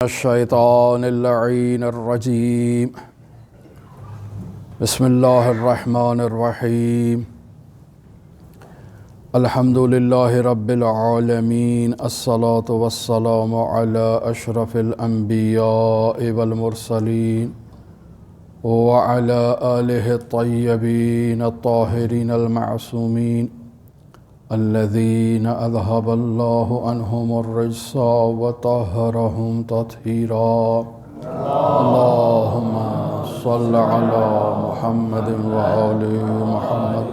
الشیطان اللعین الرجیم بسم اللہ الرحمن الرحیم الحمد للہ رب العالمین الصلاة والسلام علی اشرف الانبیاء والمرسلین وعلی آلہ الطیبین الطاہرین المعصومین الذين أذهب الله عنهم الرجس وطهرهم تطهيرا اللهم صل على محمد وآل محمد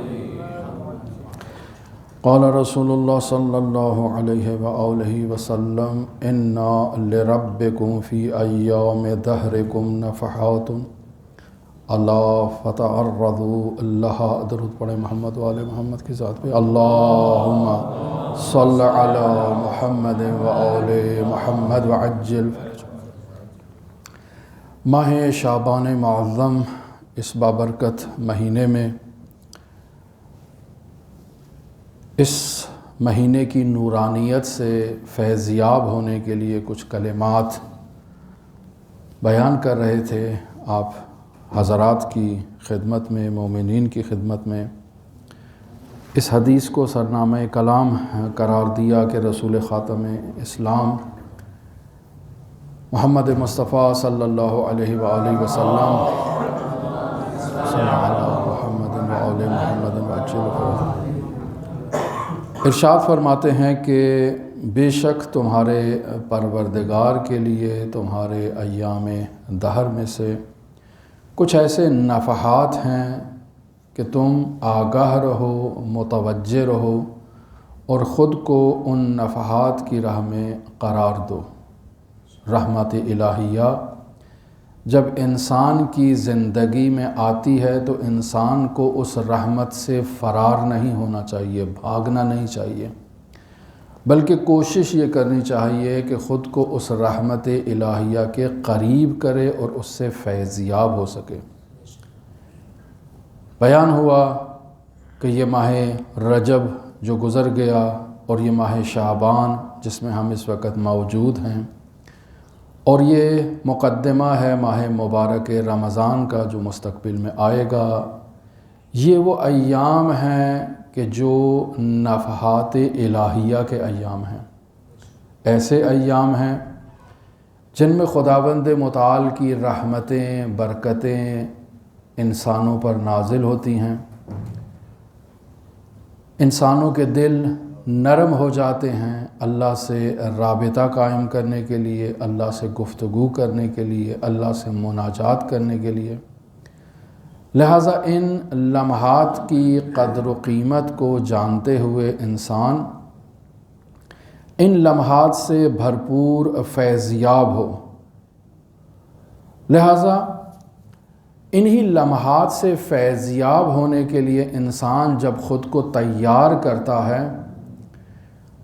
قال رسول الله صلى الله عليه وآله وسلم إن لربكم في أيام دهركم نفحات اللہ فتعرضوا لها درود پڑھیں محمد و آل محمد کی ذات پہ اللہم صل علی محمد و آل محمد وعجل فرجهم۔ ماہ شعبان معظم اس بابرکت مہینے میں اس مہینے کی نورانیت سے فیضیاب ہونے کے لیے کچھ کلمات بیان کر رہے تھے آپ حضرات کی خدمت میں، مومنین کی خدمت میں۔ اس حدیث کو سرنامہ کلام قرار دیا کہ رسول خاتم اسلام محمد مصطفیٰ صلی اللہ علیہ وآلہ وسلم ارشاد فرماتے ہیں کہ بے شک تمہارے پروردگار کے لیے تمہارے ایام دہر میں سے کچھ ایسے نفحات ہیں کہ تم آگاہ رہو، متوجہ رہو اور خود کو ان نفحات کی راہ میں قرار دو۔ رحمت الہیہ جب انسان کی زندگی میں آتی ہے تو انسان کو اس رحمت سے فرار نہیں ہونا چاہیے، بھاگنا نہیں چاہیے، بلکہ کوشش یہ کرنی چاہیے کہ خود کو اس رحمت الہیہ کے قریب کرے اور اس سے فیضیاب ہو سکے۔ بیان ہوا کہ یہ ماہ رجب جو گزر گیا اور یہ ماہ شعبان جس میں ہم اس وقت موجود ہیں، اور یہ مقدمہ ہے ماہ مبارک رمضان کا جو مستقبل میں آئے گا۔ یہ وہ ایام ہیں کہ جو نفحات الہیہ کے ایام ہیں، ایسے ایام ہیں جن میں خداوند متعال کی رحمتیں، برکتیں انسانوں پر نازل ہوتی ہیں، انسانوں کے دل نرم ہو جاتے ہیں اللہ سے رابطہ قائم کرنے کے لیے، اللہ سے گفتگو کرنے کے لیے، اللہ سے مناجات کرنے کے لیے۔ لہٰذا ان لمحات کی قدر و قیمت کو جانتے ہوئے انسان ان لمحات سے بھرپور فیضیاب ہو۔ لہٰذا انہی لمحات سے فیضیاب ہونے کے لیے انسان جب خود کو تیار کرتا ہے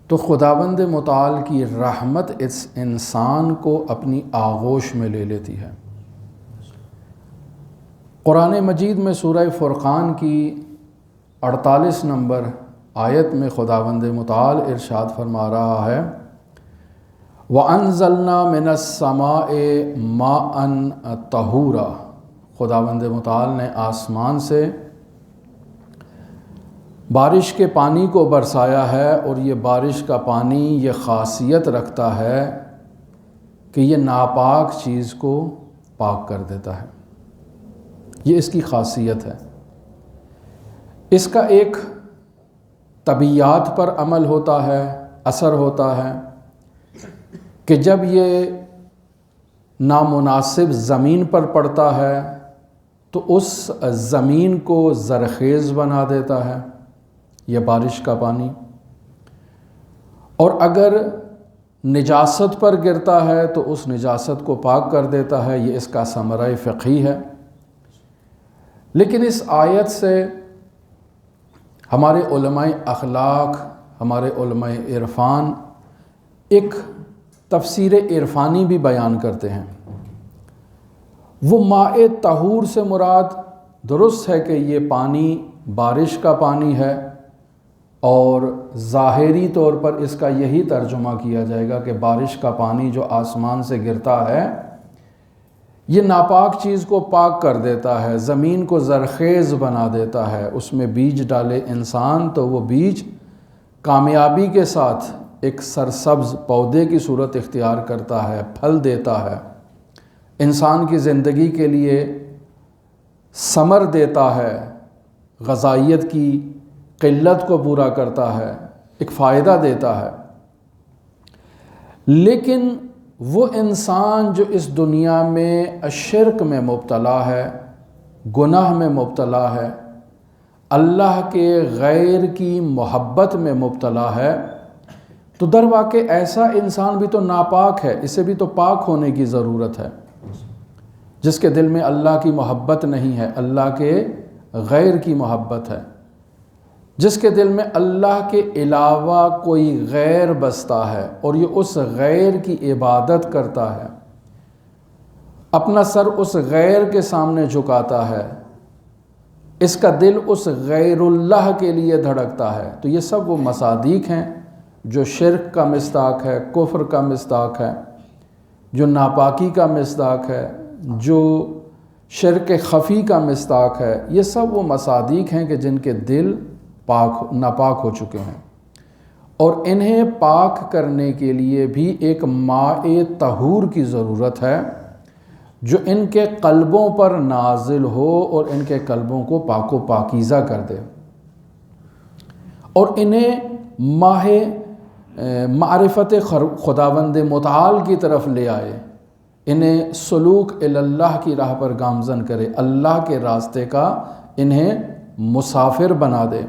تو خداوند متعال کی رحمت اس انسان کو اپنی آغوش میں لے لیتی ہے۔ قرآن مجید میں سورہ فرقان کی 48 نمبر آیت میں خداوند متعال ارشاد فرما رہا ہے وَأَنزَلْنَا مِنَ السَّمَاءِ مَاءً طَهُورًا۔ خداوند متعال نے آسمان سے بارش کے پانی کو برسایا ہے، اور یہ بارش کا پانی یہ خاصیت رکھتا ہے کہ یہ ناپاک چیز کو پاک کر دیتا ہے، یہ اس کی خاصیت ہے۔ اس کا ایک طبیعیات پر عمل ہوتا ہے، اثر ہوتا ہے کہ جب یہ نامناسب زمین پر پڑتا ہے تو اس زمین کو زرخیز بنا دیتا ہے یہ بارش کا پانی، اور اگر نجاست پر گرتا ہے تو اس نجاست کو پاک کر دیتا ہے، یہ اس کا ثمرہ فقہی ہے۔ لیکن اس آیت سے ہمارے علماء اخلاق، ہمارے علماء عرفان ایک تفسیر عرفانی بھی بیان کرتے ہیں۔ وہ ماء طہور سے مراد درست ہے کہ یہ پانی بارش کا پانی ہے، اور ظاہری طور پر اس کا یہی ترجمہ کیا جائے گا کہ بارش کا پانی جو آسمان سے گرتا ہے یہ ناپاک چیز کو پاک کر دیتا ہے، زمین کو زرخیز بنا دیتا ہے، اس میں بیج ڈالے انسان تو وہ بیج کامیابی کے ساتھ ایک سرسبز پودے کی صورت اختیار کرتا ہے، پھل دیتا ہے، انسان کی زندگی کے لیے ثمر دیتا ہے، غذائیت کی قلت کو پورا کرتا ہے، ایک فائدہ دیتا ہے۔ لیکن وہ انسان جو اس دنیا میں شرک میں مبتلا ہے، گناہ میں مبتلا ہے، اللہ کے غیر کی محبت میں مبتلا ہے، تو در واقع ایسا انسان بھی تو ناپاک ہے، اسے بھی تو پاک ہونے کی ضرورت ہے۔ جس کے دل میں اللہ کی محبت نہیں ہے، اللہ کے غیر کی محبت ہے، جس کے دل میں اللہ کے علاوہ کوئی غیر بستا ہے اور یہ اس غیر کی عبادت کرتا ہے، اپنا سر اس غیر کے سامنے جھکاتا ہے، اس کا دل اس غیر اللہ کے لیے دھڑکتا ہے، تو یہ سب وہ مصادیق ہیں جو شرک کا مصداق ہے، کفر کا مصداق ہے، جو ناپاکی کا مصداق ہے، جو شرک خفی کا مصداق ہے۔ یہ سب وہ مصادیق ہیں کہ جن کے دل ناپاک ہو چکے ہیں، اور انہیں پاک کرنے کے لیے بھی ایک ماء طہور کی ضرورت ہے جو ان کے قلبوں پر نازل ہو اور ان کے قلبوں کو پاک و پاکیزہ کر دے، اور انہیں ماہ معرفت خداوند متعال کی طرف لے آئے، انہیں سلوک اللہ کی راہ پر گامزن کرے، اللہ کے راستے کا انہیں مسافر بنا دے۔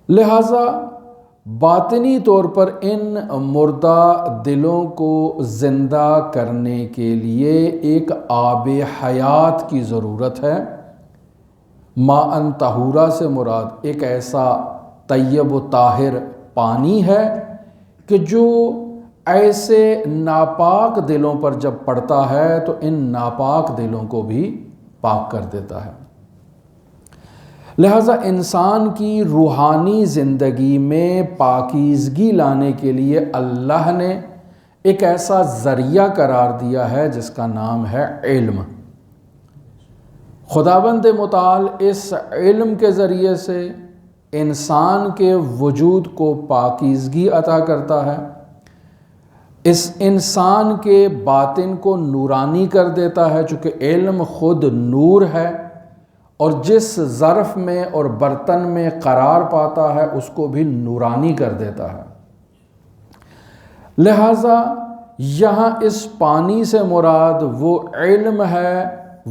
لہٰذا باطنی طور پر ان مردہ دلوں کو زندہ کرنے کے لیے ایک آب حیات کی ضرورت ہے۔ ماء طہورا سے مراد ایک ایسا طیب و طاہر پانی ہے کہ جو ایسے ناپاک دلوں پر جب پڑتا ہے تو ان ناپاک دلوں کو بھی پاک کر دیتا ہے۔ لہٰذا انسان کی روحانی زندگی میں پاکیزگی لانے کے لیے اللہ نے ایک ایسا ذریعہ قرار دیا ہے جس کا نام ہے علم۔ خداوند متعال اس علم کے ذریعے سے انسان کے وجود کو پاکیزگی عطا کرتا ہے، اس انسان کے باطن کو نورانی کر دیتا ہے، چونکہ علم خود نور ہے، اور جس ظرف میں اور برتن میں قرار پاتا ہے اس کو بھی نورانی کر دیتا ہے۔ لہٰذا یہاں اس پانی سے مراد وہ علم ہے،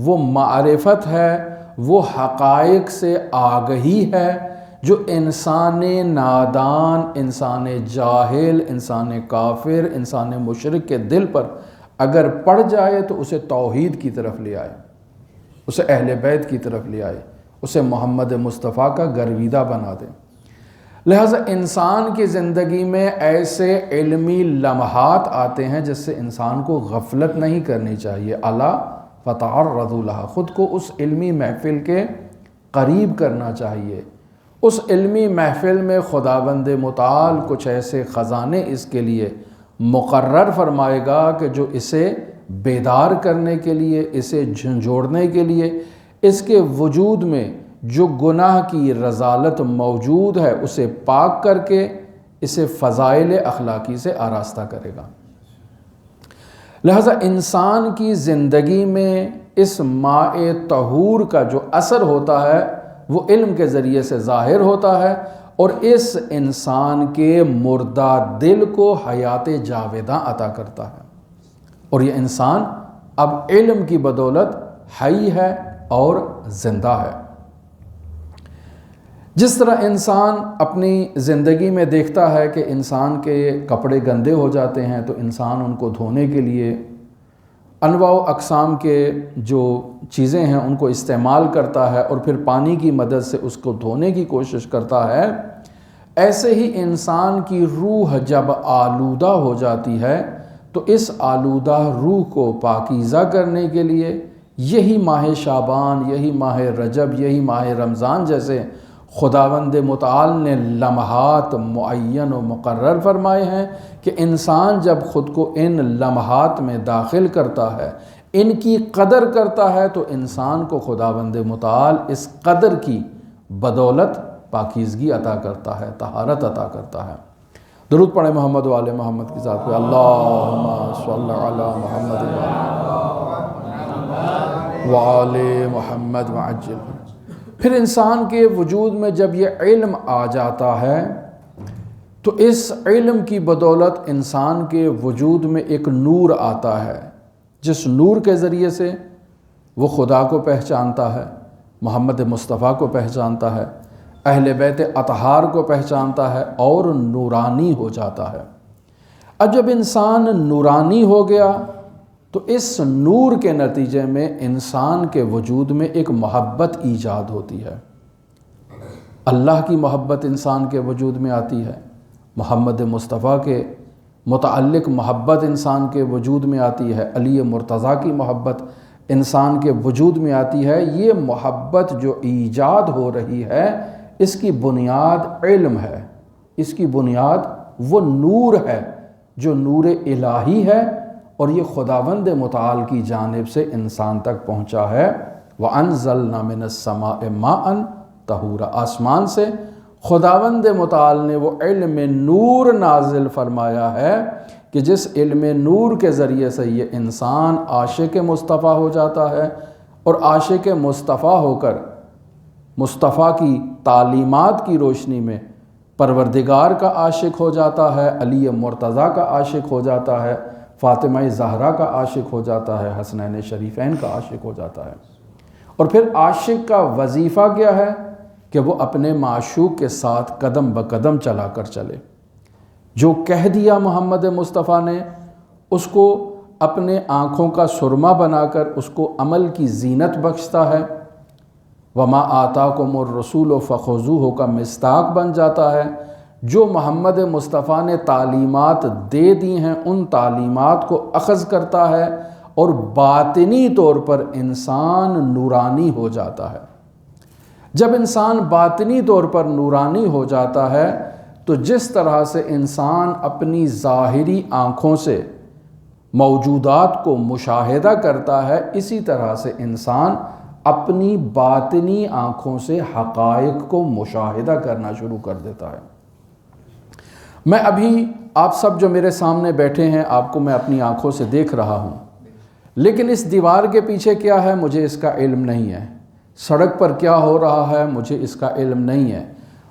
وہ معرفت ہے، وہ حقائق سے آگہی ہے جو انسان نادان، انسان جاہل، انسان کافر، انسان مشرک کے دل پر اگر پڑ جائے تو اسے توحید کی طرف لے آئے، اسے اہل بیت کی طرف لے آئے، اسے محمد مصطفیٰ کا گرویدہ بنا دے۔ لہٰذا انسان کی زندگی میں ایسے علمی لمحات آتے ہیں جس سے انسان کو غفلت نہیں کرنی چاہیے۔ الا فتعرضوا لها، خود کو اس علمی محفل کے قریب کرنا چاہیے۔ اس علمی محفل میں خداوند متعال کچھ ایسے خزانے اس کے لیے مقرر فرمائے گا کہ جو اسے بیدار کرنے کے لیے، اسے جھنجھوڑنے کے لیے، اس کے وجود میں جو گناہ کی رذالت موجود ہے اسے پاک کر کے اسے فضائل اخلاقی سے آراستہ کرے گا۔ لہٰذا انسان کی زندگی میں اس ماء طہور کا جو اثر ہوتا ہے وہ علم کے ذریعے سے ظاہر ہوتا ہے، اور اس انسان کے مردہ دل کو حیات جاوداں عطا کرتا ہے، اور یہ انسان اب علم کی بدولت حی ہے اور زندہ ہے۔ جس طرح انسان اپنی زندگی میں دیکھتا ہے کہ انسان کے کپڑے گندے ہو جاتے ہیں تو انسان ان کو دھونے کے لیے انواع و اقسام کے جو چیزیں ہیں ان کو استعمال کرتا ہے اور پھر پانی کی مدد سے اس کو دھونے کی کوشش کرتا ہے، ایسے ہی انسان کی روح جب آلودہ ہو جاتی ہے تو اس آلودہ روح کو پاکیزہ کرنے کے لیے یہی ماہ شعبان، یہی ماہ رجب، یہی ماہ رمضان جیسے خداوند متعال نے لمحات معین و مقرر فرمائے ہیں کہ انسان جب خود کو ان لمحات میں داخل کرتا ہے، ان کی قدر کرتا ہے، تو انسان کو خداوند متعال اس قدر کی بدولت پاکیزگی عطا کرتا ہے، طہارت عطا کرتا ہے۔ درود پڑھیں محمد و آل محمد کی ذات پہ، اللہم صلی علی محمد و آل محمد وعجل۔ پھر انسان کے وجود میں جب یہ علم آ جاتا ہے تو اس علم کی بدولت انسان کے وجود میں ایک نور آتا ہے، جس نور کے ذریعے سے وہ خدا کو پہچانتا ہے، محمد مصطفیٰ کو پہچانتا ہے، اہل بیت اطہار کو پہچانتا ہے اور نورانی ہو جاتا ہے۔ اب جب انسان نورانی ہو گیا تو اس نور کے نتیجے میں انسان کے وجود میں ایک محبت ایجاد ہوتی ہے۔ اللہ کی محبت انسان کے وجود میں آتی ہے، محمد مصطفیٰ کے متعلق محبت انسان کے وجود میں آتی ہے، علی مرتضیٰ کی محبت انسان کے وجود میں آتی ہے۔ یہ محبت جو ایجاد ہو رہی ہے، اس کی بنیاد علم ہے، اس کی بنیاد وہ نور ہے جو نور الہی ہے، اور یہ خداوند متعال کی جانب سے انسان تک پہنچا ہے۔ وَأَنزَلْنَا مِنَ السَّمَاءِ مَاءً طَهُورًا، آسمان سے خداوند متعال نے وہ علم نور نازل فرمایا ہے کہ جس علم نور کے ذریعے سے یہ انسان عاشق مصطفیٰ ہو جاتا ہے، اور عاشق مصطفیٰ ہو کر مصطفیٰ کی تعلیمات کی روشنی میں پروردگار کا عاشق ہو جاتا ہے، علی مرتضیٰ کا عاشق ہو جاتا ہے، فاطمہ زہرا کا عاشق ہو جاتا ہے، حسنین شریفین کا عاشق ہو جاتا ہے۔ اور پھر عاشق کا وظیفہ کیا ہے کہ وہ اپنے معشوق کے ساتھ قدم بقدم چلا کر چلے۔ جو کہہ دیا محمد مصطفیٰ نے، اس کو اپنے آنکھوں کا سرما بنا کر اس کو عمل کی زینت بخشتا ہے۔ وما آتاکم الرسول فخذوہ کا مصداق بن جاتا ہے۔ جو محمد مصطفیٰ نے تعلیمات دے دی ہیں، ان تعلیمات کو اخذ کرتا ہے اور باطنی طور پر انسان نورانی ہو جاتا ہے۔ جب انسان باطنی طور پر نورانی ہو جاتا ہے تو جس طرح سے انسان اپنی ظاہری آنکھوں سے موجودات کو مشاہدہ کرتا ہے، اسی طرح سے انسان اپنی باطنی آنکھوں سے حقائق کو مشاہدہ کرنا شروع کر دیتا ہے۔ میں ابھی آپ سب جو میرے سامنے بیٹھے ہیں، آپ کو میں اپنی آنکھوں سے دیکھ رہا ہوں، لیکن اس دیوار کے پیچھے کیا ہے مجھے اس کا علم نہیں ہے، سڑک پر کیا ہو رہا ہے مجھے اس کا علم نہیں ہے،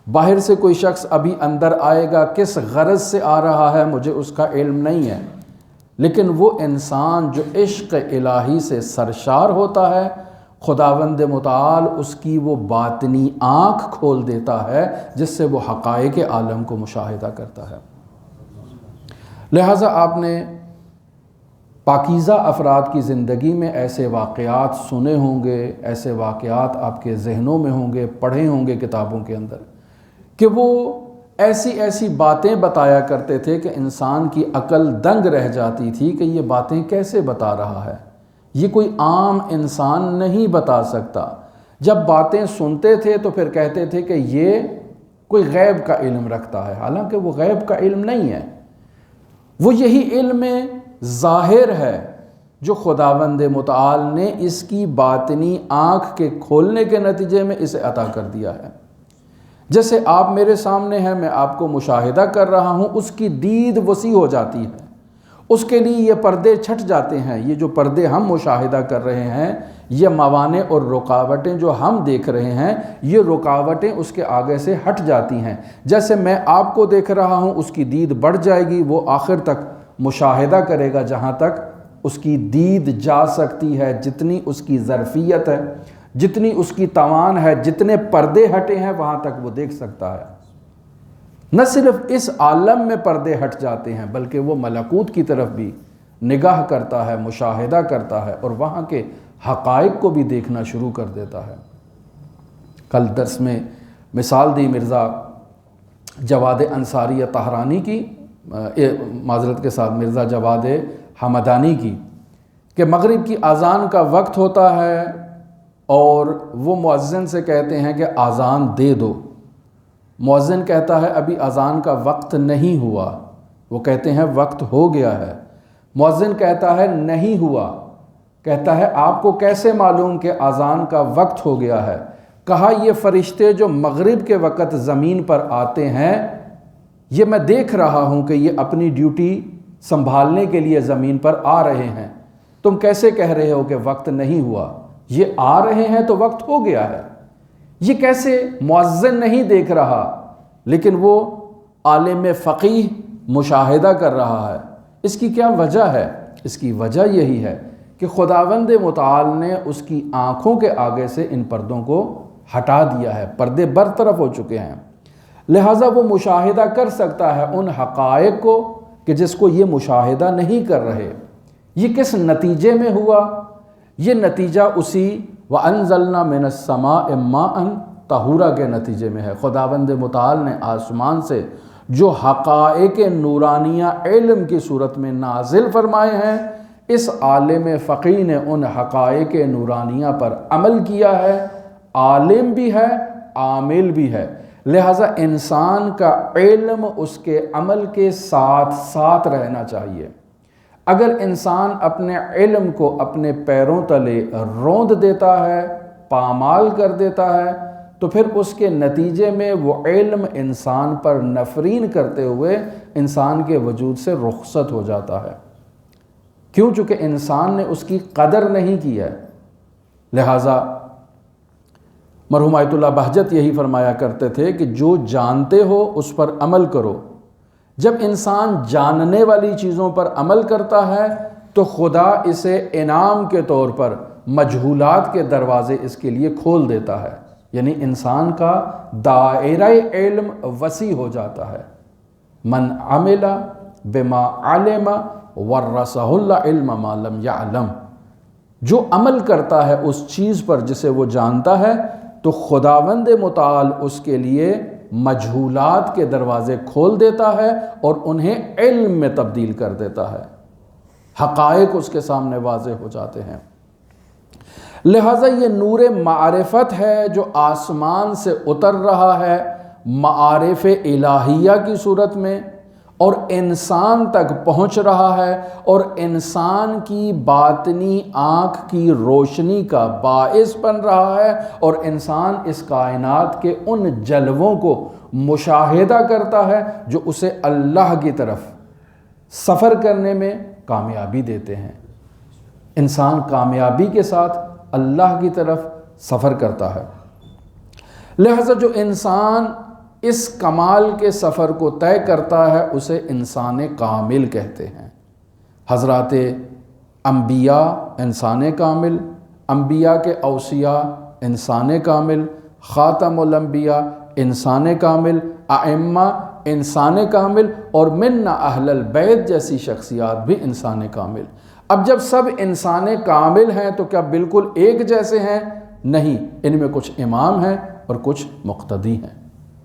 باہر سے کوئی شخص ابھی اندر آئے گا کس غرض سے آ رہا ہے مجھے اس کا علم نہیں ہے۔ لیکن وہ انسان جو عشق الہی سے سرشار ہوتا ہے، خداوند متعال اس کی وہ باطنی آنکھ کھول دیتا ہے جس سے وہ حقائق عالم کو مشاہدہ کرتا ہے۔ لہٰذا آپ نے پاکیزہ افراد کی زندگی میں ایسے واقعات سنے ہوں گے، ایسے واقعات آپ کے ذہنوں میں ہوں گے، پڑھے ہوں گے کتابوں کے اندر، کہ وہ ایسی ایسی باتیں بتایا کرتے تھے کہ انسان کی عقل دنگ رہ جاتی تھی کہ یہ باتیں کیسے بتا رہا ہے، یہ کوئی عام انسان نہیں بتا سکتا۔ جب باتیں سنتے تھے تو پھر کہتے تھے کہ یہ کوئی غیب کا علم رکھتا ہے، حالانکہ وہ غیب کا علم نہیں ہے، وہ یہی علم ظاہر ہے جو خداوند متعال نے اس کی باطنی آنکھ کے کھولنے کے نتیجے میں اسے عطا کر دیا ہے۔ جیسے آپ میرے سامنے ہیں، میں آپ کو مشاہدہ کر رہا ہوں، اس کی دید وسیع ہو جاتی ہے، اس کے لیے یہ پردے چھٹ جاتے ہیں۔ یہ جو پردے ہم مشاہدہ کر رہے ہیں، یہ موانع اور رکاوٹیں جو ہم دیکھ رہے ہیں، یہ رکاوٹیں اس کے آگے سے ہٹ جاتی ہیں۔ جیسے میں آپ کو دیکھ رہا ہوں، اس کی دید بڑھ جائے گی، وہ آخر تک مشاہدہ کرے گا جہاں تک اس کی دید جا سکتی ہے، جتنی اس کی ظرفیت ہے، جتنی اس کی توان ہے، جتنے پردے ہٹے ہیں وہاں تک وہ دیکھ سکتا ہے۔ نہ صرف اس عالم میں پردے ہٹ جاتے ہیں بلکہ وہ ملکوت کی طرف بھی نگاہ کرتا ہے، مشاہدہ کرتا ہے، اور وہاں کے حقائق کو بھی دیکھنا شروع کر دیتا ہے۔ کل درس میں مثال دی مرزا جواد انصاری طہرانی کی، معذرت کے ساتھ مرزا جواد حمدانی کی، کہ مغرب کی اذان کا وقت ہوتا ہے اور وہ مؤذن سے کہتے ہیں کہ اذان دے دو، مؤذن کہتا ہے ابھی اذان کا وقت نہیں ہوا، وہ کہتے ہیں وقت ہو گیا ہے۔ مؤذن کہتا ہے نہیں ہوا، کہتا ہے آپ کو کیسے معلوم کہ اذان کا وقت ہو گیا ہے؟ کہا یہ فرشتے جو مغرب کے وقت زمین پر آتے ہیں، یہ میں دیکھ رہا ہوں کہ یہ اپنی ڈیوٹی سنبھالنے کے لیے زمین پر آ رہے ہیں، تم کیسے کہہ رہے ہو کہ وقت نہیں ہوا؟ یہ آ رہے ہیں تو وقت ہو گیا ہے۔ یہ کیسے مؤذن نہیں دیکھ رہا لیکن وہ عالم فقیہ مشاہدہ کر رہا ہے؟ اس کی کیا وجہ ہے؟ اس کی وجہ یہی ہے کہ خداوند متعال نے اس کی آنکھوں کے آگے سے ان پردوں کو ہٹا دیا ہے، پردے برطرف ہو چکے ہیں، لہٰذا وہ مشاہدہ کر سکتا ہے ان حقائق کو کہ جس کو یہ مشاہدہ نہیں کر رہے۔ یہ کس نتیجے میں ہوا؟ یہ نتیجہ اسی وَأَنزَلْنَا مِنَ السَّمَاءِ مَاءً طہورا کے نتیجے میں ہے۔ خداوند متعال نے آسمان سے جو حقائق نورانیہ علم کی صورت میں نازل فرمائے ہیں، اس عالم فقیہ نے ان حقائق نورانیہ پر عمل کیا ہے، عالم بھی ہے، عامل بھی ہے، لہٰذا انسان کا علم اس کے عمل کے ساتھ ساتھ رہنا چاہیے۔ اگر انسان اپنے علم کو اپنے پیروں تلے روند دیتا ہے، پامال کر دیتا ہے، تو پھر اس کے نتیجے میں وہ علم انسان پر نفرین کرتے ہوئے انسان کے وجود سے رخصت ہو جاتا ہے۔ کیوں؟ چونکہ انسان نے اس کی قدر نہیں کی ہے۔ لہٰذا مرحوم آیت اللہ بہجت یہی فرمایا کرتے تھے کہ جو جانتے ہو اس پر عمل کرو۔ جب انسان جاننے والی چیزوں پر عمل کرتا ہے تو خدا اسے انعام کے طور پر مجہولات کے دروازے اس کے لیے کھول دیتا ہے، یعنی انسان کا دائرہ علم وسیع ہو جاتا ہے۔ من عمل بما علم ورثہ اللہ علم ما لم یعلم، جو عمل کرتا ہے اس چیز پر جسے وہ جانتا ہے تو خداوند متعال اس کے لیے مجہولات کے دروازے کھول دیتا ہے اور انہیں علم میں تبدیل کر دیتا ہے، حقائق اس کے سامنے واضح ہو جاتے ہیں۔ لہٰذا یہ نور معرفت ہے جو آسمان سے اتر رہا ہے معارف الہیہ کی صورت میں اور انسان تک پہنچ رہا ہے اور انسان کی باطنی آنکھ کی روشنی کا باعث بن رہا ہے، اور انسان اس کائنات کے ان جلووں کو مشاہدہ کرتا ہے جو اسے اللہ کی طرف سفر کرنے میں کامیابی دیتے ہیں۔ انسان کامیابی کے ساتھ اللہ کی طرف سفر کرتا ہے۔ لہذا جو انسان اس کمال کے سفر کو طے کرتا ہے اسے انسان کامل کہتے ہیں۔ حضرات انبیاء انسان کامل، انبیاء کے اوصیاء انسان کامل، خاتم الانبیاء انسان کامل، ائمہ انسان کامل، اور منا اہل البیت جیسی شخصیات بھی انسان کامل۔ اب جب سب انسان کامل ہیں تو کیا بالکل ایک جیسے ہیں؟ نہیں، ان میں کچھ امام ہیں اور کچھ مقتدی ہیں،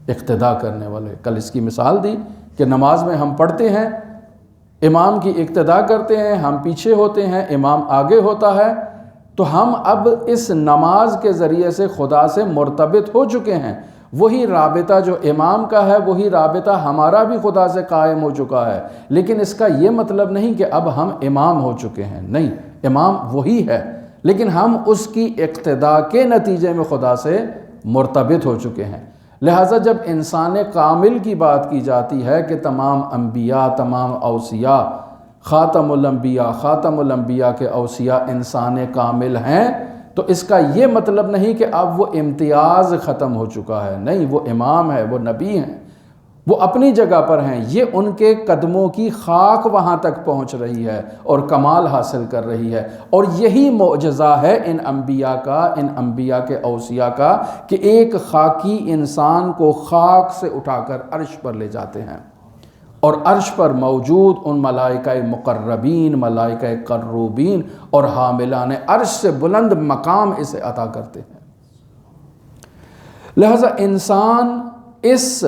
اقتداء کرنے والے۔ کل اس کی مثال دی کہ نماز میں ہم پڑھتے ہیں، امام کی اقتداء کرتے ہیں، ہم پیچھے ہوتے ہیں، امام آگے ہوتا ہے، تو ہم اب اس نماز کے ذریعے سے خدا سے مرتبط ہو چکے ہیں۔ وہی رابطہ جو امام کا ہے وہی رابطہ ہمارا بھی خدا سے قائم ہو چکا ہے، لیکن اس کا یہ مطلب نہیں کہ اب ہم امام ہو چکے ہیں، نہیں، امام وہی ہے، لیکن ہم اس کی اقتداء کے نتیجے میں خدا سے مرتبط ہو چکے ہیں۔ لہٰذا جب انسان کامل کی بات کی جاتی ہے کہ تمام انبیاء، تمام اوصیاء، خاتم الانبیاء کے اوصیاء انسان کامل ہیں، تو اس کا یہ مطلب نہیں کہ اب وہ امتیاز ختم ہو چکا ہے، نہیں، وہ امام ہے، وہ نبی ہیں، وہ اپنی جگہ پر ہیں، یہ ان کے قدموں کی خاک وہاں تک پہنچ رہی ہے اور کمال حاصل کر رہی ہے، اور یہی معجزہ ہے ان انبیاء کا، ان انبیاء کے اوصیاء کا، کہ ایک خاکی انسان کو خاک سے اٹھا کر عرش پر لے جاتے ہیں، اور عرش پر موجود ان ملائکہ مقربین، ملائکہ قروبین اور حاملان عرش سے بلند مقام اسے عطا کرتے ہیں۔ لہذا انسان اس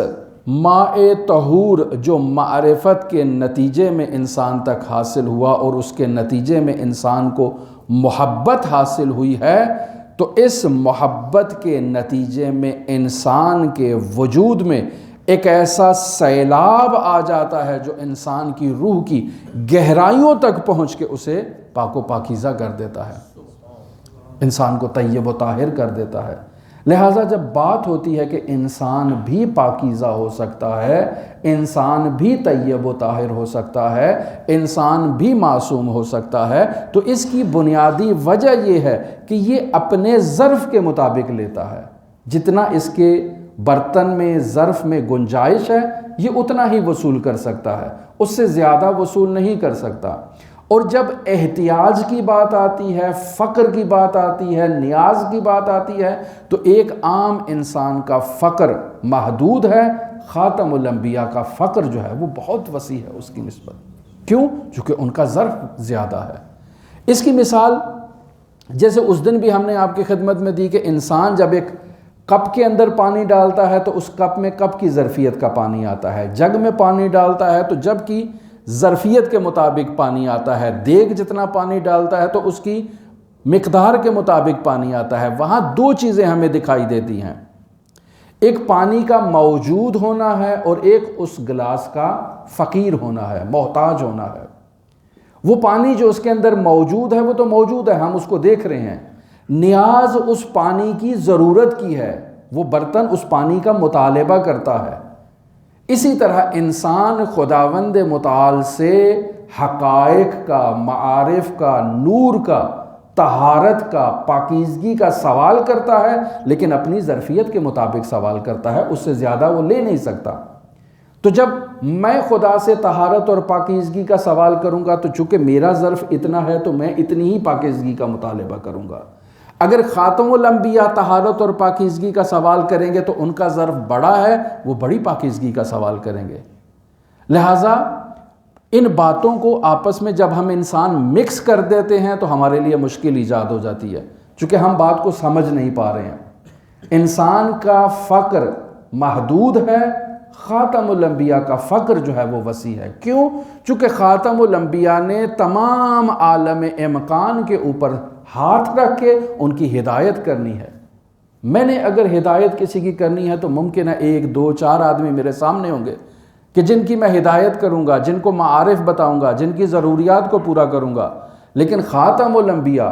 ماء طہور جو معرفت کے نتیجے میں انسان تک حاصل ہوا اور اس کے نتیجے میں انسان کو محبت حاصل ہوئی ہے، تو اس محبت کے نتیجے میں انسان کے وجود میں ایک ایسا سیلاب آ جاتا ہے جو انسان کی روح کی گہرائیوں تک پہنچ کے اسے پاک و پاکیزہ کر دیتا ہے، انسان کو طیب و طاہر کر دیتا ہے۔ لہٰذا جب بات ہوتی ہے کہ انسان بھی پاکیزہ ہو سکتا ہے، انسان بھی طیب و طاہر ہو سکتا ہے، انسان بھی معصوم ہو سکتا ہے، تو اس کی بنیادی وجہ یہ ہے کہ یہ اپنے ظرف کے مطابق لیتا ہے۔ جتنا اس کے برتن میں، ظرف میں گنجائش ہے، یہ اتنا ہی وصول کر سکتا ہے، اس سے زیادہ وصول نہیں کر سکتا۔ اور جب احتیاج کی بات آتی ہے، فقر کی بات آتی ہے، نیاز کی بات آتی ہے، تو ایک عام انسان کا فقر محدود ہے، خاتم الانبیاء کا فقر جو ہے وہ بہت وسیع ہے اس کی نسبت۔ کیوں؟ چونکہ ان کا ظرف زیادہ ہے۔ اس کی مثال جیسے اس دن بھی ہم نے آپ کی خدمت میں دی کہ انسان جب ایک کپ کے اندر پانی ڈالتا ہے تو اس کپ میں کپ کی ظرفیت کا پانی آتا ہے، جگ میں پانی ڈالتا ہے تو جب کی ظرفیت کے مطابق پانی آتا ہے، دیگ جتنا پانی ڈالتا ہے تو اس کی مقدار کے مطابق پانی آتا ہے۔ وہاں دو چیزیں ہمیں دکھائی دیتی ہیں، ایک پانی کا موجود ہونا ہے اور ایک اس گلاس کا فقیر ہونا ہے، محتاج ہونا ہے۔ وہ پانی جو اس کے اندر موجود ہے وہ تو موجود ہے، ہم اس کو دیکھ رہے ہیں، نیاز اس پانی کی ضرورت کی ہے، وہ برتن اس پانی کا مطالبہ کرتا ہے۔ اسی طرح انسان خداوند متعال سے حقائق کا، معارف کا، نور کا، طہارت کا، پاکیزگی کا سوال کرتا ہے، لیکن اپنی ظرفیت کے مطابق سوال کرتا ہے، اس سے زیادہ وہ لے نہیں سکتا۔ تو جب میں خدا سے طہارت اور پاکیزگی کا سوال کروں گا تو چونکہ میرا ظرف اتنا ہے تو میں اتنی ہی پاکیزگی کا مطالبہ کروں گا۔ اگر خاتم الانبیاء طہارت اور پاکیزگی کا سوال کریں گے تو ان کا ظرف بڑا ہے، وہ بڑی پاکیزگی کا سوال کریں گے۔ لہٰذا ان باتوں کو آپس میں جب ہم انسان مکس کر دیتے ہیں تو ہمارے لیے مشکل ایجاد ہو جاتی ہے، چونکہ ہم بات کو سمجھ نہیں پا رہے ہیں۔ انسان کا فقر محدود ہے، خاتم الانبیاء کا فقر جو ہے وہ وسیع ہے۔ کیوں؟ چونکہ خاتم الانبیاء نے تمام عالم امکان کے اوپر ہاتھ رکھ کے ان کی ہدایت کرنی ہے۔ میں نے اگر ہدایت کسی کی کرنی ہے تو ممکن ہے 1 2 4 آدمی میرے سامنے ہوں گے کہ جن کی میں ہدایت کروں گا، جن کو معارف بتاؤں گا، جن کی ضروریات کو پورا کروں گا، لیکن خاتم الانبیاء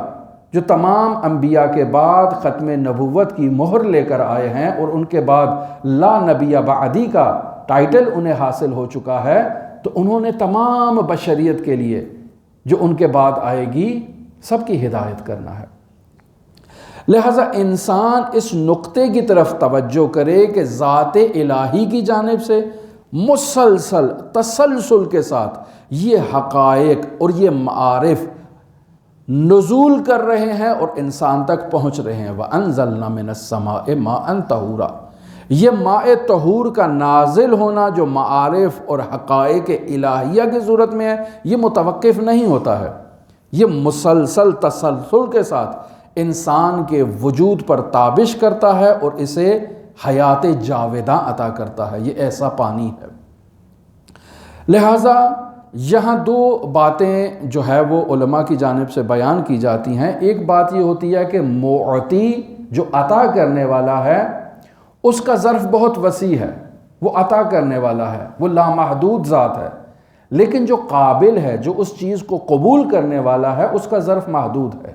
جو تمام انبیاء کے بعد ختم نبوت کی مہر لے کر آئے ہیں اور ان کے بعد لا نبی بعدی کا ٹائٹل انہیں حاصل ہو چکا ہے، تو انہوں نے تمام بشریت کے لیے جو ان کے بعد آئے گی سب کی ہدایت کرنا ہے۔ لہٰذا انسان اس نقطے کی طرف توجہ کرے کہ ذات الہی کی جانب سے مسلسل تسلسل کے ساتھ یہ حقائق اور یہ معارف نزول کر رہے ہیں اور انسان تک پہنچ رہے ہیں۔ وَأَنزَلْنَا مِنَ السَّمَاءِ مَاءً طَهُورًا، یہ ماء طہور کا نازل ہونا جو معارف اور حقائق الہیہ کی صورت میں ہے، یہ متوقف نہیں ہوتا ہے، یہ مسلسل تسلسل کے ساتھ انسان کے وجود پر تابش کرتا ہے اور اسے حیات جاوداں عطا کرتا ہے۔ یہ ایسا پانی ہے۔ لہٰذا یہاں 2 باتیں جو ہے وہ علماء کی جانب سے بیان کی جاتی ہیں۔ ایک بات یہ ہوتی ہے کہ معطی جو عطا کرنے والا ہے اس کا ظرف بہت وسیع ہے، وہ عطا کرنے والا ہے، وہ لامحدود ذات ہے، لیکن جو قابل ہے، جو اس چیز کو قبول کرنے والا ہے، اس کا ظرف محدود ہے۔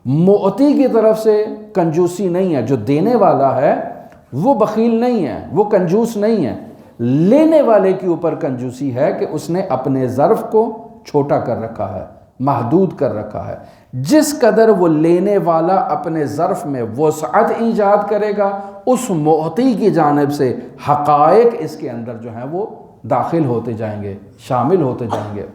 معطی کی طرف سے کنجوسی نہیں ہے، جو دینے والا ہے وہ بخیل نہیں ہے، وہ کنجوس نہیں ہے، لینے والے کے اوپر کنجوسی ہے کہ اس نے اپنے ظرف کو چھوٹا کر رکھا ہے، محدود کر رکھا ہے۔ جس قدر وہ لینے والا اپنے ظرف میں وسعت ایجاد کرے گا، اس معطی کی جانب سے حقائق اس کے اندر جو ہیں وہ داخل ہوتے جائیں گے، شامل ہوتے جائیں گے۔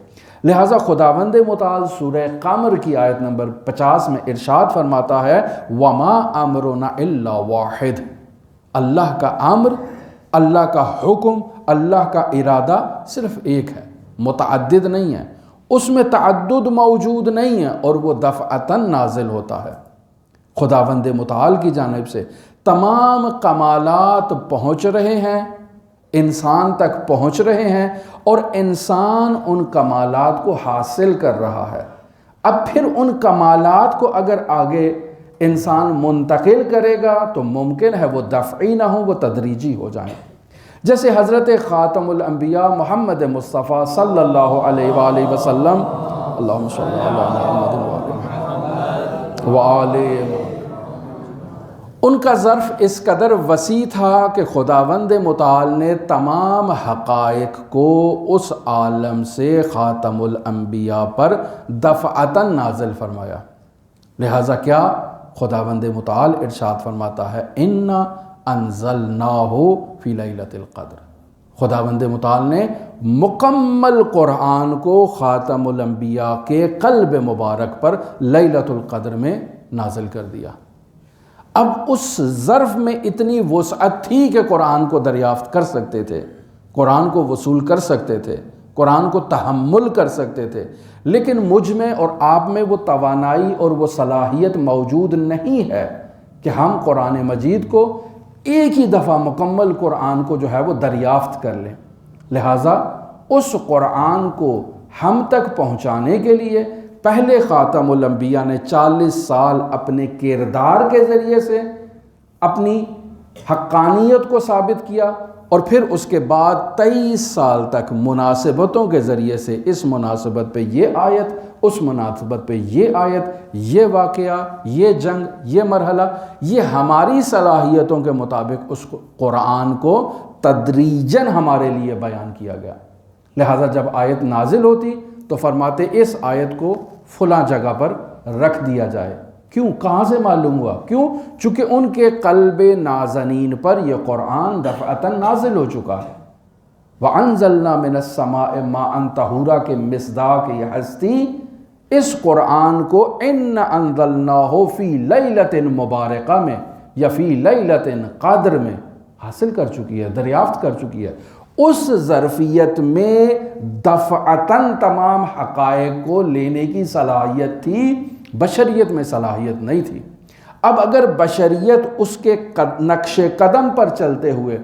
لہٰذا خداوند متعال سورہ قمر کی آیت نمبر 50 میں ارشاد فرماتا ہے وَمَا أَمْرُنَا إِلَّا وَاحِدٌ، اللہ کا امر، اللہ کا حکم، اللہ کا ارادہ صرف ایک ہے، متعدد نہیں ہے، اس میں تعدد موجود نہیں ہے، اور وہ دفعتاً نازل ہوتا ہے۔ خداوند متعال کی جانب سے تمام کمالات پہنچ رہے ہیں، انسان تک پہنچ رہے ہیں، اور انسان ان کمالات کو حاصل کر رہا ہے۔ اب پھر ان کمالات کو اگر آگے انسان منتقل کرے گا تو ممکن ہے وہ دفعی نہ ہو، وہ تدریجی ہو جائیں۔ جیسے حضرت خاتم الانبیاء محمد مصطفیٰ صلی اللہ علیہ وآلہ وسلم، اللہم صلی علی محمد وآلہ، ان کا ظرف اس قدر وسیع تھا کہ خداوند متعال نے تمام حقائق کو اس عالم سے خاتم الانبیاء پر دفعتاً نازل فرمایا۔ لہٰذا کیا خداوند متعال ارشاد فرماتا ہے اِنَّا أَنزَلْنَاهُ فِي لَيْلَةِ الْقَدْرِ، خداوند متعال نے مکمل قرآن کو خاتم الانبیاء کے قلب مبارک پر لیلۃ القدر میں نازل کر دیا۔ اب اس ظرف میں اتنی وسعت تھی کہ قرآن کو دریافت کر سکتے تھے، قرآن کو وصول کر سکتے تھے، قرآن کو تحمل کر سکتے تھے، لیکن مجھ میں اور آپ میں وہ توانائی اور وہ صلاحیت موجود نہیں ہے کہ ہم قرآن مجید کو ایک ہی دفعہ مکمل قرآن کو جو ہے وہ دریافت کر لیں۔ لہٰذا اس قرآن کو ہم تک پہنچانے کے لیے پہلے خاتم الانبیاء نے 40 سال اپنے کردار کے ذریعے سے اپنی حقانیت کو ثابت کیا، اور پھر اس کے بعد 23 سال تک مناسبتوں کے ذریعے سے اس مناسبت پہ یہ آیت، اس مناسبت پہ یہ آیت، یہ واقعہ، یہ جنگ، یہ مرحلہ، یہ ہماری صلاحیتوں کے مطابق اس قرآن کو تدریجاً ہمارے لیے بیان کیا گیا۔ لہٰذا جب آیت نازل ہوتی تو فرماتے اس آیت کو فلاں جگہ پر رکھ دیا جائے۔ کیوں؟ کہاں سے معلوم ہوا؟ کیوں؟ چونکہ ان کے قلب نازنین پر یہ قرآن دفعتاً نازل ہو چکا ہے۔ وَأَنزَلْنَا مِنَ السَّمَاءِ مَاءً طَهُورًا کے مصداق یہ ہستی اس قرآن کو إِنَّ أَنزَلْنَاهُ فِي لَيْلَةٍ مبارکہ میں یا فی لیلۃ قدر میں حاصل کر چکی ہے، دریافت کر چکی ہے۔ اس ظرفیت میں دفعتاً تمام حقائق کو لینے کی صلاحیت تھی، بشریت میں صلاحیت نہیں تھی۔ اب اگر بشریت اس کے نقش قدم پر چلتے ہوئے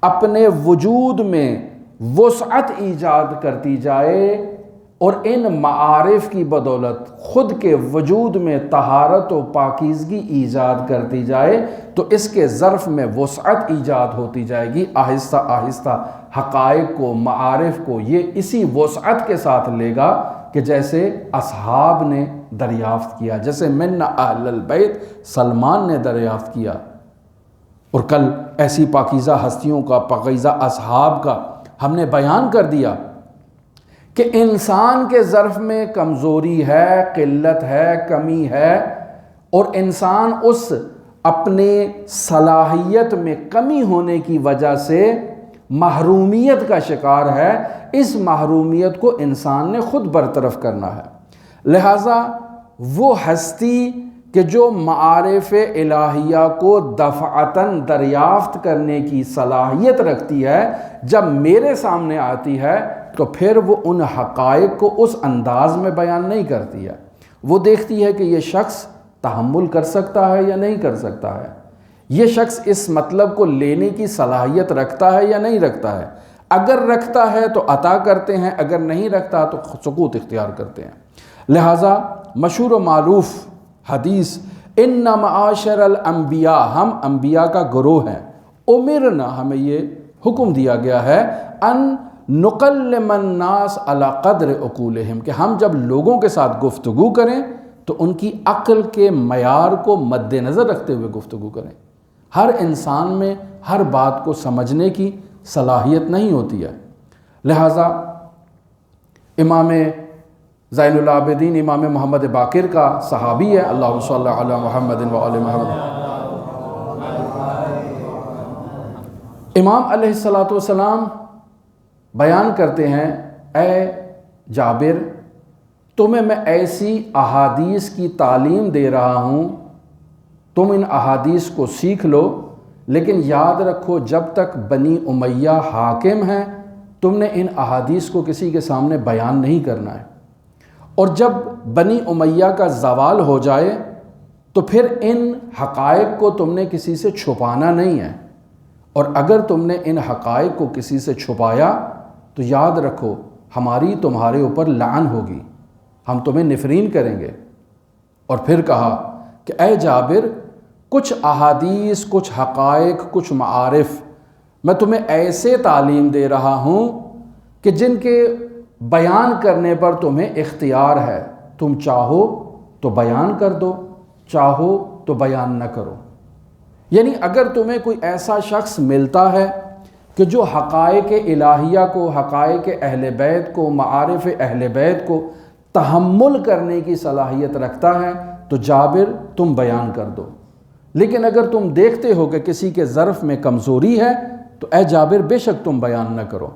اپنے وجود میں وسعت ایجاد کرتی جائے اور ان معارف کی بدولت خود کے وجود میں طہارت و پاکیزگی ایجاد کرتی جائے تو اس کے ظرف میں وسعت ایجاد ہوتی جائے گی۔ آہستہ آہستہ حقائق کو، معارف کو یہ اسی وسعت کے ساتھ لے گا کہ جیسے اصحاب نے دریافت کیا، جیسے من اہل البیت سلمان نے دریافت کیا۔ اور کل ایسی پاکیزہ ہستیوں کا، پاکیزہ اصحاب کا ہم نے بیان کر دیا کہ انسان کے ظرف میں کمزوری ہے، قلت ہے، کمی ہے، اور انسان اس اپنے صلاحیت میں کمی ہونے کی وجہ سے محرومیت کا شکار ہے۔ اس محرومیت کو انسان نے خود برطرف کرنا ہے۔ لہٰذا وہ ہستی کہ جو معارف الہیہ کو دفعتاً دریافت کرنے کی صلاحیت رکھتی ہے، جب میرے سامنے آتی ہے تو پھر وہ ان حقائق کو اس انداز میں بیان نہیں کرتی ہے۔ وہ دیکھتی ہے کہ یہ شخص تحمل کر سکتا ہے یا نہیں کر سکتا ہے، یہ شخص اس مطلب کو لینے کی صلاحیت رکھتا ہے یا نہیں رکھتا ہے۔ اگر رکھتا ہے تو عطا کرتے ہیں، اگر نہیں رکھتا تو سکوت اختیار کرتے ہیں۔ لہٰذا مشہور و معروف حدیث ان معاشر الانبیاء، ہم انبیاء کا گروہ ہیں، امرنا، ہمیں یہ حکم دیا گیا ہے، ان نکلم الناس علی قدر عقولہم، کہ ہم جب لوگوں کے ساتھ گفتگو کریں تو ان کی عقل کے معیار کو مد نظر رکھتے ہوئے گفتگو کریں۔ ہر انسان میں ہر بات کو سمجھنے کی صلاحیت نہیں ہوتی ہے۔ لہٰذا امام زین العابدین امام محمد باقر کا صحابی ہے، اللہم صلی علی محمد وآل محمد، امام علیہ السلام بیان کرتے ہیں، اے جابر، تمہیں میں ایسی احادیث کی تعلیم دے رہا ہوں، تم ان احادیث کو سیکھ لو، لیکن یاد رکھو جب تک بنی امیہ حاکم ہیں تم نے ان احادیث کو کسی کے سامنے بیان نہیں کرنا ہے، اور جب بنی امیہ کا زوال ہو جائے تو پھر ان حقائق کو تم نے کسی سے چھپانا نہیں ہے، اور اگر تم نے ان حقائق کو کسی سے چھپایا تو یاد رکھو ہماری تمہارے اوپر لعن ہوگی، ہم تمہیں نفرین کریں گے۔ اور پھر کہا کہ اے جابر کچھ احادیث، کچھ حقائق، کچھ معارف میں تمہیں ایسے تعلیم دے رہا ہوں کہ جن کے بیان کرنے پر تمہیں اختیار ہے، تم چاہو تو بیان کر دو، چاہو تو بیان نہ کرو۔ یعنی اگر تمہیں کوئی ایسا شخص ملتا ہے کہ جو حقائق الہیہ کو، حقائق اہل بیت کو، معارف اہل بیت کو تحمل کرنے کی صلاحیت رکھتا ہے تو جابر تم بیان کر دو، لیکن اگر تم دیکھتے ہو کہ کسی کے ظرف میں کمزوری ہے تو اے جابر بے شک تم بیان نہ کرو۔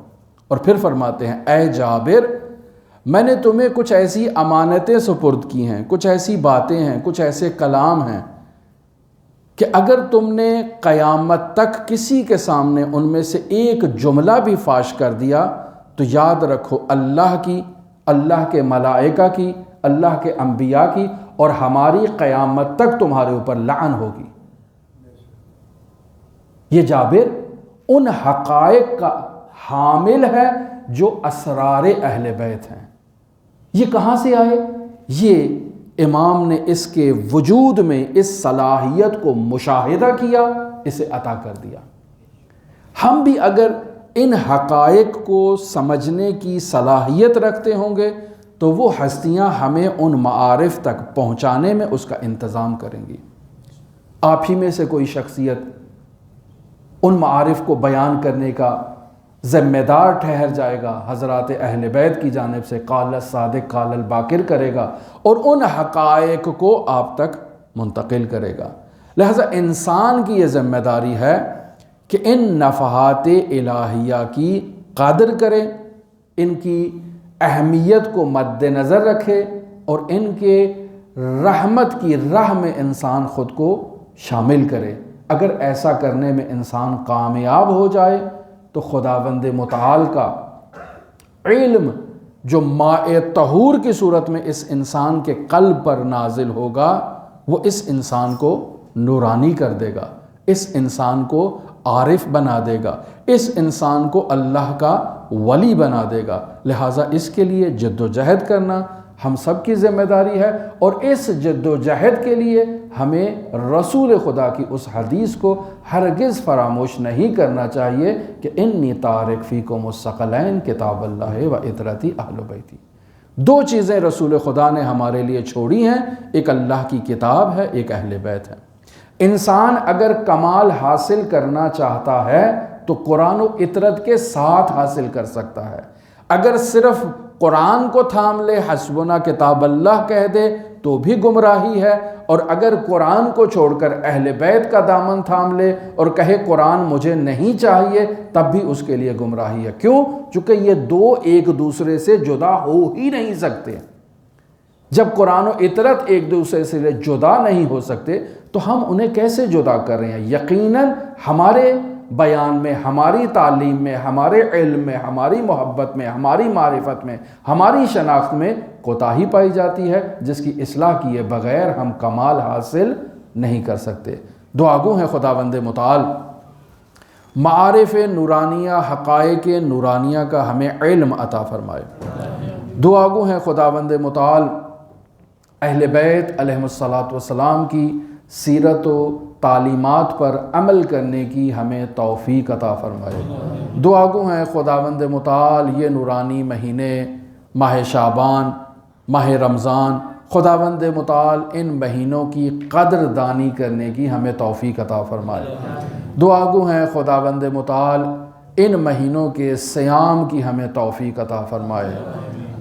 اور پھر فرماتے ہیں اے جابر میں نے تمہیں کچھ ایسی امانتیں سپرد کی ہیں، کچھ ایسی باتیں ہیں، کچھ ایسے کلام ہیں کہ اگر تم نے قیامت تک کسی کے سامنے ان میں سے ایک جملہ بھی فاش کر دیا تو یاد رکھو اللہ کی، اللہ کے ملائکہ کی، اللہ کے انبیاء کی اور ہماری قیامت تک تمہارے اوپر لعن ہوگی۔ یہ جابر ان حقائق کا حامل ہے جو اسرار اہل بیت ہیں۔ یہ کہاں سے آئے؟ یہ امام نے اس کے وجود میں اس صلاحیت کو مشاہدہ کیا، اسے عطا کر دیا۔ ہم بھی اگر ان حقائق کو سمجھنے کی صلاحیت رکھتے ہوں گے تو وہ ہستیاں ہمیں ان معارف تک پہنچانے میں اس کا انتظام کریں گی۔ آپ ہی میں سے کوئی شخصیت ان معارف کو بیان کرنے کا ذمہ دار ٹھہر جائے گا، حضرات اہل بیت کی جانب سے قال الصادق قال الباقر کرے گا اور ان حقائق کو آپ تک منتقل کرے گا۔ لہذا انسان کی یہ ذمہ داری ہے کہ ان نفحات الہیہ کی قدر کرے، ان کی اہمیت کو مد نظر رکھے اور ان کے رحمت کی راہ میں انسان خود کو شامل کرے۔ اگر ایسا کرنے میں انسان کامیاب ہو جائے تو خداوند متعال کا علم جو ماء طہور کی صورت میں اس انسان کے قلب پر نازل ہوگا وہ اس انسان کو نورانی کر دے گا، اس انسان کو عارف بنا دے گا، اس انسان کو اللہ کا ولی بنا دے گا۔ لہٰذا اس کے لیے جد و جہد کرنا ہم سب کی ذمہ داری ہے، اور اس جد و جہد کے لیے ہمیں رسول خدا کی اس حدیث کو ہرگز فراموش نہیں کرنا چاہیے کہ انی تارک فیکم الثقلین کتاب اللہ و اطرتی اہل بیتی۔ دو چیزیں رسول خدا نے ہمارے لیے چھوڑی ہیں، ایک اللہ کی کتاب ہے، ایک اہل بیت ہے۔ انسان اگر کمال حاصل کرنا چاہتا ہے تو قرآن و اطرت کے ساتھ حاصل کر سکتا ہے۔ اگر صرف قرآن کو تھام لے، حسبنا کتاب اللہ کہہ دے تو بھی گمراہی ہے، اور اگر قرآن کو چھوڑ کر اہل بیت کا دامن تھام لے اور کہے قرآن مجھے نہیں چاہیے تب بھی اس کے لیے گمراہی ہے۔ کیوں؟ چونکہ یہ دو ایک دوسرے سے جدا ہو ہی نہیں سکتے۔ جب قرآن و اطرت ایک دوسرے سے جدا نہیں ہو سکتے تو ہم انہیں کیسے جدا کر رہے ہیں؟ یقیناً ہمارے بیان میں، ہماری تعلیم میں، ہمارے علم میں، ہماری محبت میں، ہماری معرفت میں، ہماری شناخت میں کوتاہی پائی جاتی ہے، جس کی اصلاح کیے بغیر ہم کمال حاصل نہیں کر سکتے۔ دعا گو ہیں خداوند متعال معارف نورانیہ، حقائق نورانیہ کا ہمیں علم عطا فرمائے۔ دعا گو ہیں خداوند متعال اہل بیت علیہ السلام کی سیرت و تعلیمات پر عمل کرنے کی ہمیں توفیق عطا فرمائے۔ دعا گو ہیں خداوند متعال یہ نورانی مہینے، ماہ شعبان، ماہ رمضان، خداوند متعال ان مہینوں کی قدر دانی کرنے کی ہمیں توفیق عطا فرمائے۔ دعا گو ہیں خداوند متعال ان مہینوں کے صیام کی ہمیں توفیق عطا فرمائے۔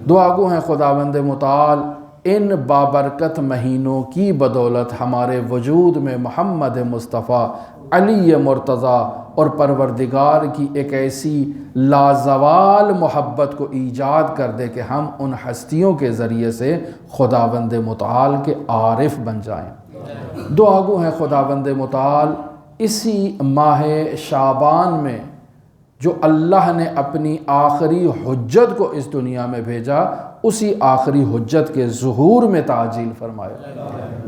دعا گو ہیں خداوند متعال ان بابرکت مہینوں کی بدولت ہمارے وجود میں محمد مصطفیٰ علی مرتضیٰ اور پروردگار کی ایک ایسی لازوال محبت کو ایجاد کر دے کہ ہم ان ہستیوں کے ذریعے سے خداوند متعال کے عارف بن جائیں۔ دعا گو ہیں خداوند متعال اسی ماہ شعبان میں جو اللہ نے اپنی آخری حجت کو اس دنیا میں بھیجا، اسی آخری حجت کے ظہور میں تعجیل فرمائے۔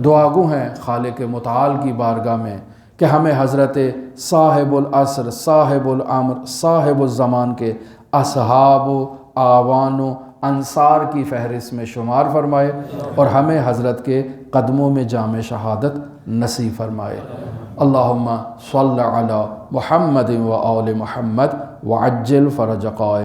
دعا گو ہیں خالق متعال کی بارگاہ میں کہ ہمیں حضرت صاحب العصر، صاحب الامر، صاحب الزمان کے اصحاب و آوان و انصار کی فہرست میں شمار فرمائے، اور ہمیں حضرت کے قدموں میں جام شہادت نصیب فرمائے۔ اللہم صلی علی محمد و آل محمد وعجل فرج قائم۔